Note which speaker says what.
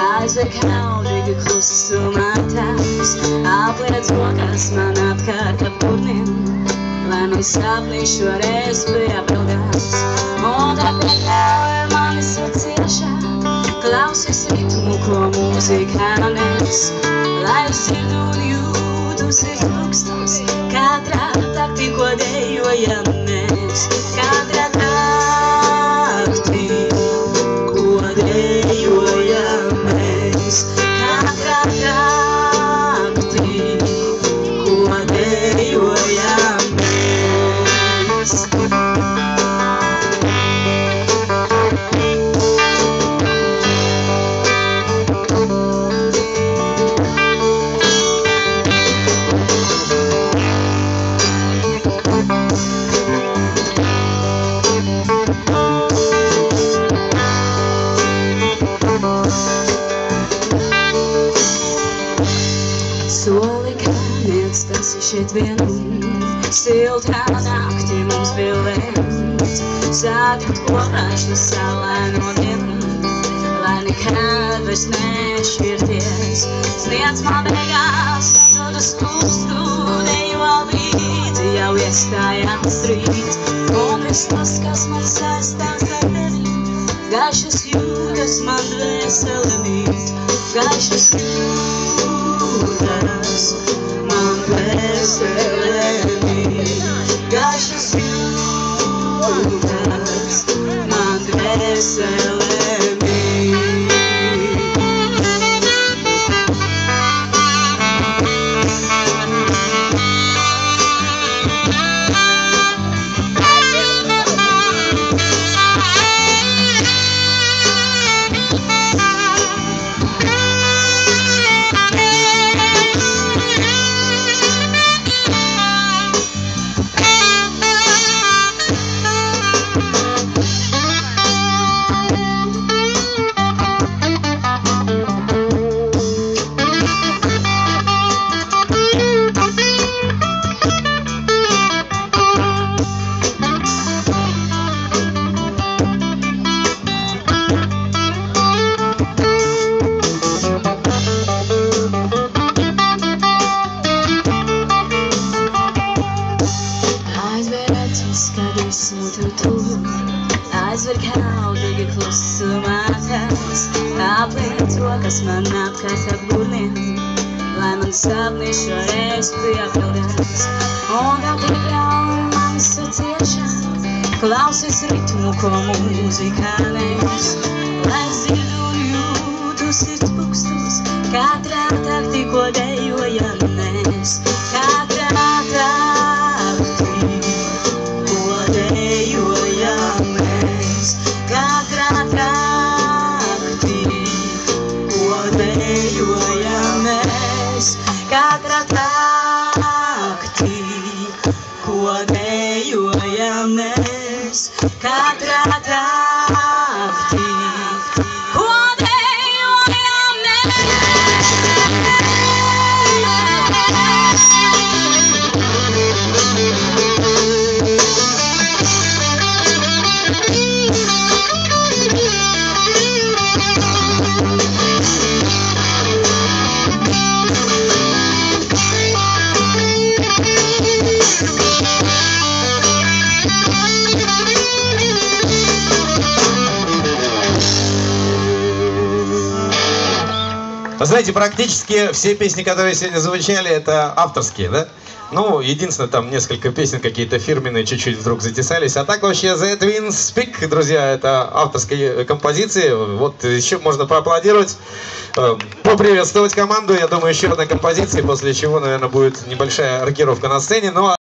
Speaker 1: Aizver kaudīgi klusu matās, apliec rokas man apkārt ap turniem, lai man sapnī šoreiz piepildās. Un tāpēc ļauj mani sirds iešāt, klausies ritmu, ko mūzika nes, lai es dzirdu un jūtu sirds plūkstos, katrā taktī, ko dejojam mēs, katrā taktī, ko dejojam mēs, katrā taktī, ko dejojam mēs. Soli, ka neatstāsi šeit vienu, siltā naktī mums bija lēmts, sākt kopāšanu saulaino dienu, lai nekad vairs nešķirties. Sniedz man beigās, tad uz kūstu, dejo līdzi, jau iestājās rīt. Un viss tas, kas man saistās ar tevi, gaišas jūtas man dvēseli mīt, gaišas jūtas man dvēseli mīt, gaišas jūtas man dvēseli mīt. Aizver kaudīgi klusu matās, apliec rokas man apkārt ap gurniem, lai man sapnī šoreiz piepildās. Un tāpēc ļauj man sirds iešāt, klausies ritmu, ko mūzika nes, lai es dzirdu un jūtu sirds pūkstos, katrā taktī, ko dejojam mēs, katrā taktī, ko dejojam mēs, katrā taktī, ko dejojam mēs, katrā taktī, ko dejojam mēs, katrā taktī, ko dejojam mēs.
Speaker 2: Знаете, практически все песни, которые сегодня звучали, это авторские, да? Ну, единственное, там несколько песен какие-то фирменные чуть-чуть вдруг затесались. А так вообще The Twins Speak, друзья, это авторские композиции. Вот еще можно поаплодировать, поприветствовать команду. Я думаю, еще одна композиция, после чего, наверное, будет небольшая рокировка на сцене.